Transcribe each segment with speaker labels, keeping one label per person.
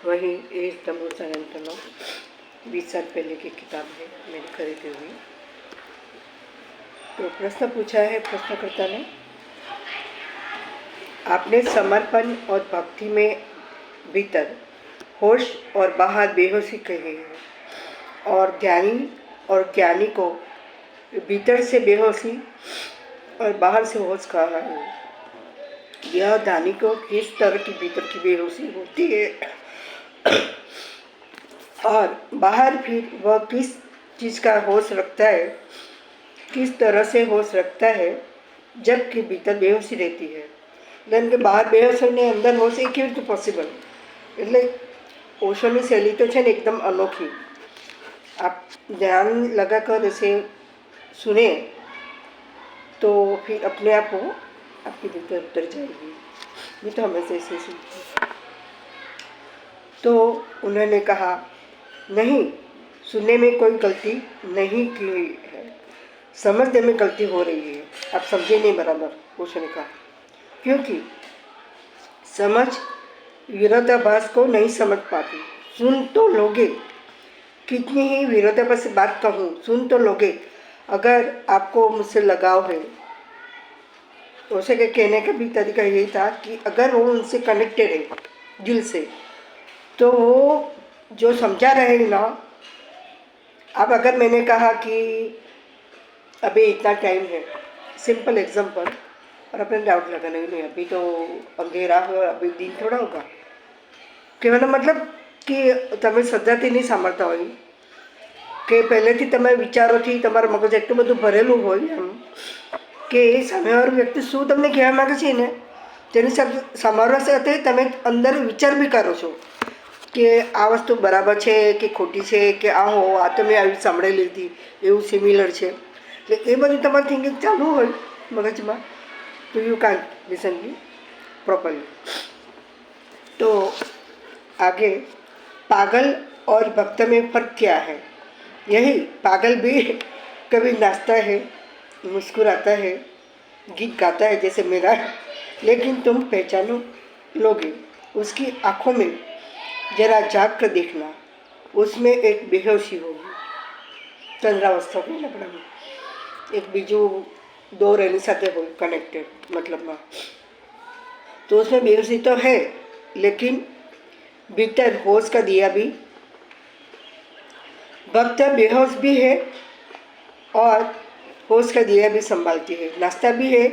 Speaker 1: वही एक तंबू संतनो 20 साल पहले की किताब है मैंने खरीदी हुई। तो प्रश्न पूछा है प्रश्नकर्ता ने, आपने समर्पण और भक्ति में भीतर होश और बाहर बेहोशी कही है, और ज्ञानी को भीतर से बेहोशी और बाहर से होश कहा है। यह ज्ञानी को किस तरह की भीतर की बेहोशी होती है और बाहर फिर वह किस चीज़ का होश रखता है, किस तरह से होश रखता है, जबकि भीतर बेहोशी रहती है। लेकिन के बહાર बेहोશ होने अंदर होश એ કેવી રીતે પોસિબલ? એટલે ઓશોની શૈલી તો છે ને एकदम अनोखी। आप ध्यान लगाकर इसे सुने तो फिर अपने आप वो आपके भीतर उतर जाएगी। ये तो हमेशा ऐसे सुनती। तो उन्होंने कहा, नहीं, सुनने में कोई गलती नहीं की है, समझने में गलती हो रही है। आप समझे नहीं बराबर, उसने कहा, क्योंकि समझ विरोधाभास को नहीं समझ पाती। सुन तो लोगे, कितनी ही विरोधाभास बात कहूँ, सुन तो लोगे। अगर आपको मुझसे लगाव है, उसे के कहने का भी तरीका यही था कि अगर वो उनसे कनेक्टेड है दिल से, तो वो जो समझा रहे ना। अब अगर मैंने कहा कि अभी इतना टाइम है, सिंपल एग्जांपल, और अपने डाउट लगाना ही नहीं, अभी तो अंधेरा हो, अभी दिन थोड़ा होगा। કહેવાનો મતલબ કે તમે સજાતી નહીં સાંભળતા હોય કે પહેલેથી તમે વિચારોથી તમારું મગજ એટલું બધું ભરેલું હોય એમ કે એ સામેવાળો વ્યક્તિ શું તમને કહેવા માગે છે ને તેની સાથે સાંભળવા સાથે તમે અંદર વિચાર બી કરો છો કે આ વસ્તુ બરાબર છે કે ખોટી છે, કે આ હો આ તો મેં આવી સાંભળેલી હતી, એવું સિમિલર છે, એટલે એ બધું તમારું થિંકિંગ ચાલુ હોય મગજમાં, तो you can listen me properly. तो आगे, पागल और भक्त में फ़र्क क्या है? यही, पागल भी कभी नाचता है, मुस्कुराता है, गीत गाता है जैसे मेरा, लेकिन तुम पहचानो लोगे उसकी आँखों में। जरा झाँक कर देखना, उसमें एक बेहोशी होगी। चंद्रावस्था को लगना में एक बीजू दो रहने साथे हो कनेक्टेड, मतलब में तो उसमें बेहोशी तो है, लेकिन भीतर होश का दिया भी। भक्त बेहोश भी है और होश का दिया भी संभालती है, नाश्ता भी है,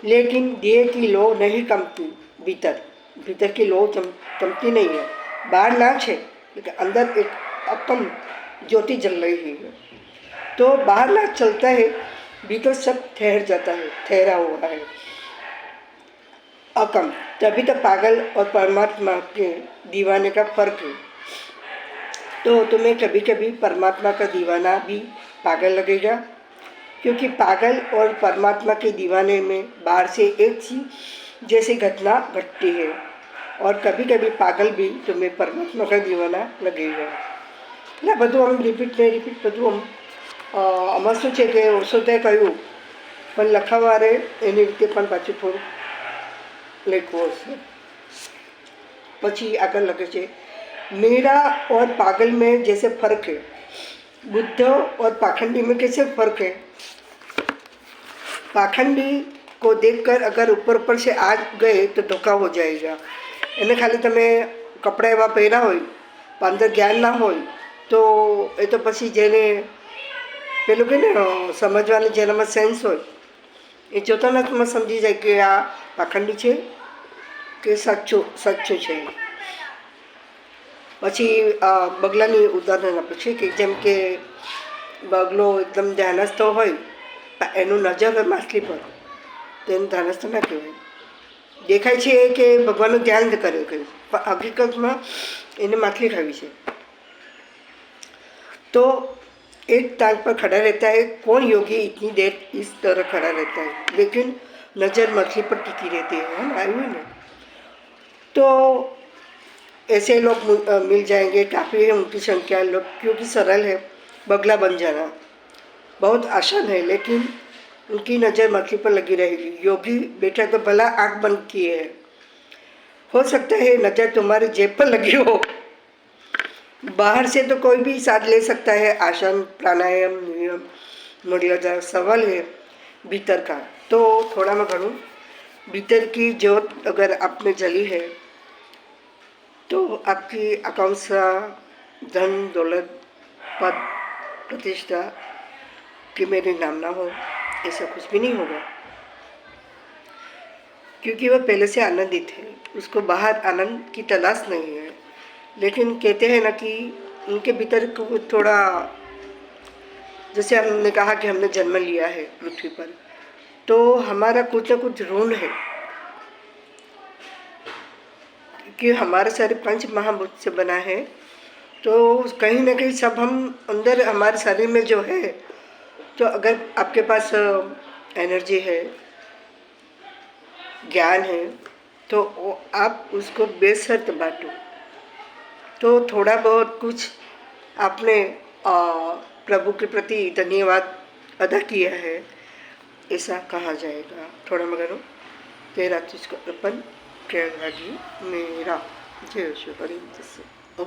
Speaker 1: लेकिन दिए की लो नहीं कमती। भीतर की लो चमकती नहीं है, बाहर नाच है लेकिन अंदर एक अकम ज्योति जल रही है। तो बाहर नाच चलता है, भीतर सब ठहर जाता है, ठहरा हुआ है, अकम। तभी तो पागल और परमात्मा के दीवाने का फर्क है। तो तुम्हें कभी कभी परमात्मा का दीवाना भी पागल लगेगा, क्योंकि पागल और परमात्मा के दीवाने में बाहर से एक सी जैसी घटना घटती है, और कभी कभी पागल भी तुम्हें परमात्मा का दीवाना लगेगा। એટલે બધું આમ રિપીટ બધું આમ આમાં શું છે કે ઓશોએ કહ્યું, પણ લખાવારે એની રીતે પણ પાછું થોડું લખવું હશે। પછી આગળ લખે છે, मीरा और पागल में जैसे फर्क है, बुद्ध और पाखंडी में कैसे फर्क है। पाखंडी को देखकर अगर ऊपर से आ गए तो धोखा हो जाएगा। એને ખાલી તમે કપડાં એવા પહેર્યા હોય પણ અંદર જ્ઞાન ના હોય તો એ તો પછી જેને પેલું કે ને સમજવાની જેનામાં સેન્સ હોય એ જોતા નથી સમજી જાય કે આ પાખંડી છે કે સાચું છે। પછી બગલાની ઉદાહરણ આપે છે કે જેમ કે બગલો એકદમ ધ્યાનસ્થ હોય, એનું નજર હોય માછલી પર, તો એનું ધ્યાનસ્થ ના કહેવાય। દેખાય છે કે ભગવાનનું ધ્યાન કર્યું કહ્યું, પણ હકીકતમાં એને માછલી ખાવી છે। तो एक टांग पर खड़ा रहता है, कौन योगी इतनी देर इस तरह खड़ा रहता है, लेकिन नज़र मछली पर टिकी रहती है ना, आई हुई ना। तो ऐसे लोग मिल जाएंगे, काफ़ी है उनकी संख्या लोग, क्योंकि सरल है बगला बन जाना, बहुत आसान है, लेकिन उनकी नज़र मछली पर लगी रहेगी। योगी बैठा तो भला आँख बंद किए है, हो सकता है नज़र तुम्हारी जेब पर लगी हो। बाहर से तो कोई भी साथ ले सकता है, आसन प्राणायाम नियम मुड़िया सवाल है भीतर का। तो थोड़ा मैं घणूं भीतर की ज्योत अगर आप में जली है तो आपकी आकांक्षा धन दौलत पद प्रतिष्ठा कि मेरे नाम ना हो, ऐसा कुछ भी नहीं होगा, क्योंकि वह पहले से आनंदित है, उसको बाहर आनंद की तलाश नहीं है। लेकिन कहते हैं ना कि उनके भीतर को थोड़ा, जैसे हमने कहा कि हमने जन्म लिया है पृथ्वी पर, तो हमारा कुछ ना कुछ ऋण है कि हमारा शरीर पंच महाभूत से बना है। तो कहीं ना कहीं सब हम अंदर हमारे शरीर में जो है, तो अगर आपके पास एनर्जी है, ज्ञान है, तो आप उसको बेशर्त बांटो। तो थोड़ा बहुत कुछ आपने प्रभु के प्रति धन्यवाद अदा किया है, ऐसा कहा जाएगा। थोड़ा मगर तेरा तुझको अर्पण प्रयागराजी मेरा। जय श्री हरि। ओम।